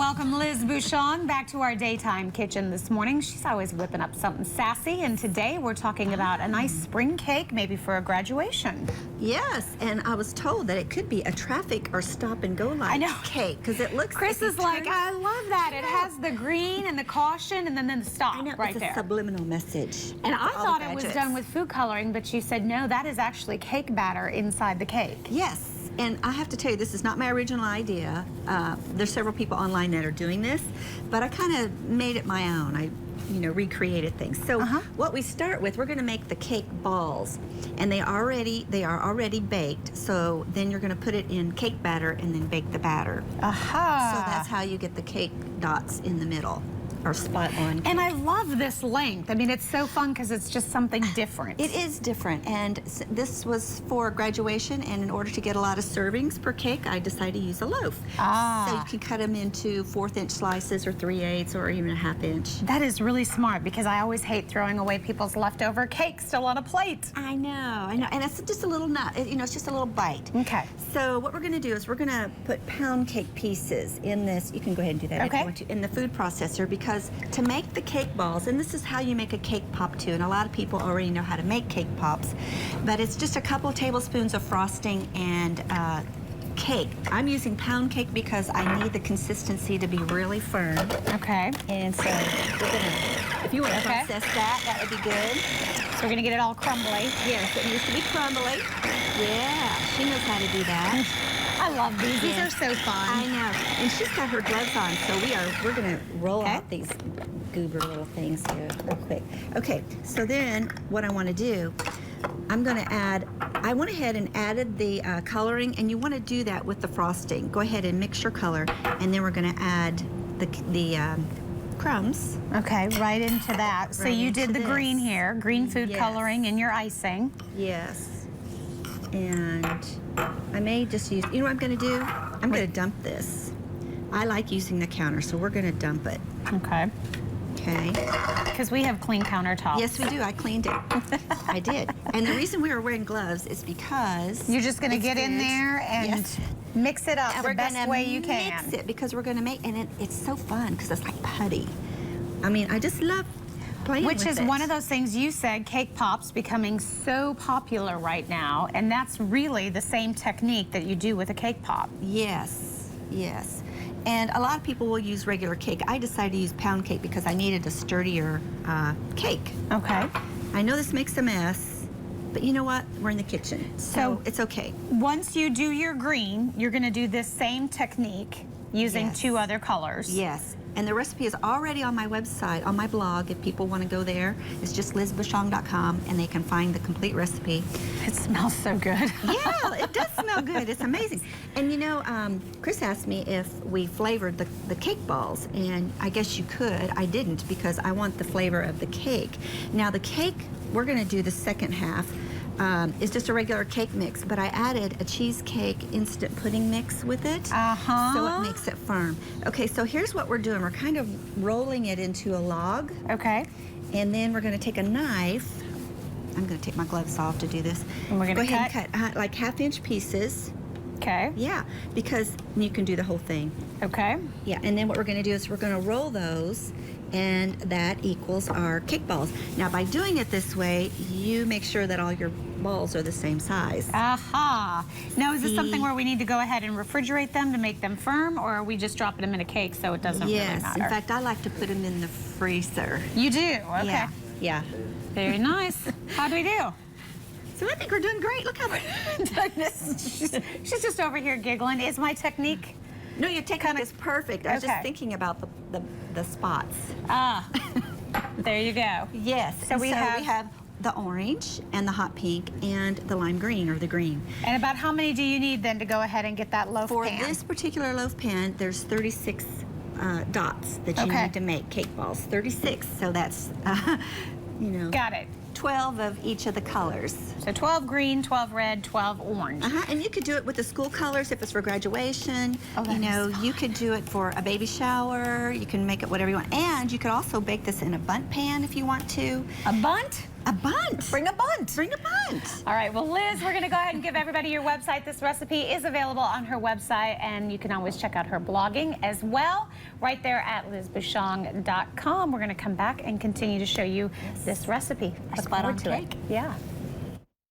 welcome Liz Bouchon back to our daytime kitchen this morning. She's always whipping up something sassy, and today we're talking about a nice spring cake, maybe for a graduation. Yes, and I was told that it could be a traffic or stop and go light cake because it looks. Chris is like, I love that. It has the green and the caution, and then the stop right there. It's a subliminal message. And I thought it was done with food coloring, but you said no, that is actually cake batter inside the cake. Yes. And I have to tell you, this is not my original idea. There's several people online that are doing this, but I kind of made it my own. I, recreated things. So what we start with, we're going to make the cake balls, and they are already baked. So then you're going to put it in cake batter and then bake the batter. So that's how you get the cake dots in the middle. Or spot on. And I love this length. I mean, it's so fun because it's just something different. It is different, and this was for graduation, and in order to get a lot of servings per cake, I decided to use a loaf. So you can cut them into 1/4-inch slices or 3/8 or even a 1/2 inch. That is really smart because I always hate throwing away people's leftover cake still on a plate. I know, and it's just a little nut, it's just a little bite. Okay. So what we're going to do is we're going to put pound cake pieces in this. You can go ahead and do that if you want to, in the food processor, because to make the cake balls, and this is how you make a cake pop too, and a lot of people already know how to make cake pops, but it's just a couple of tablespoons of frosting and cake. I'm using pound cake because I need the consistency to be really firm. Okay. And so we're gonna, if you want to process that would be good. So we're gonna get it all crumbly. Yes, it needs to be crumbly. Yeah, she knows how to do that. I love these. These are so fun. I know. And she's got her gloves on, so we're going to roll out these goober little things here real quick. Okay, so then what I want to do, I'm going to add, I went ahead and added the coloring, and you want to do that with the frosting. Go ahead and mix your color, and then we're going to add the crumbs. Okay, right into that. So you did the green here, green food coloring in your icing. Yes. And I may just use, you know what I'm going to do? I'm going to dump this. I like using the counter, so we're going to dump it. Okay. Okay. Because we have clean countertops. Yes, we do. I cleaned it. I did. And the reason we were wearing gloves is because you're just going to get in there and mix it up the best way you can. Mix it because we're going to make, and it's so fun because it's like putty. I mean, I just love playing with it. Which is one of those things you said, cake pops becoming so popular right now, and that's really the same technique that you do with a cake pop. Yes, yes. And a lot of people will use regular cake. I decided to use pound cake because I needed a sturdier cake. Okay. I know this makes a mess, but you know what? We're in the kitchen, so it's okay. Once you do your green, you're going to do this same technique using 2 other colors. Yes. And the recipe is already on my website, on my blog, if people want to go there. It's just lizbouchon.com, and they can find the complete recipe. It smells so good. Yeah, it does smell good. It's amazing. And Chris asked me if we flavored the cake balls, and I guess you could. I didn't because I want the flavor of the cake. Now the cake, we're going to do the second half. It's just a regular cake mix, but I added a cheesecake instant pudding mix with it, so it makes it firm. Okay, so here's what we're doing. We're kind of rolling it into a log. Okay. And then we're going to take a knife. I'm going to take my gloves off to do this. And we're going to go ahead and cut like 1/2-inch pieces. Okay. Yeah, because you can do the whole thing. Okay. Yeah, and then what we're going to do is we're going to roll those, and that equals our cake balls. Now, by doing it this way, you make sure that all your balls are the same size. Now, is this something where we need to go ahead and refrigerate them to make them firm, or are we just dropping them in a cake so it doesn't really matter? Yes, in fact, I like to put them in the freezer. You do? Okay. Yeah. Very nice. How do we do? So I think we're doing great. Look how she's just over here giggling. Is my technique? No, your technique is perfect. I was just thinking about the spots. There you go. Yes. So we have the orange and the hot pink and the lime green or the green. And about how many do you need then to go ahead and get that loaf pan? For this particular loaf pan, there's 36 dots that you need to make cake balls. 36. So that's Got it. 12 of each of the colors. So 12 green, 12 red, 12 orange. And you could do it with the school colors if it's for graduation. You could do it for a baby shower. You can make it whatever you want. And you could also bake this in a bundt pan if you want to. A bundt? A bundt. Bring a bundt. Bring a bundt. All right, well, Liz, we're going to go ahead and give everybody your website. This recipe is available on her website, and you can always check out her blogging as well. right there at lizbouchon.com. We're going to come back and continue to show you this recipe. A spot on Look forward to it. cake. Yeah.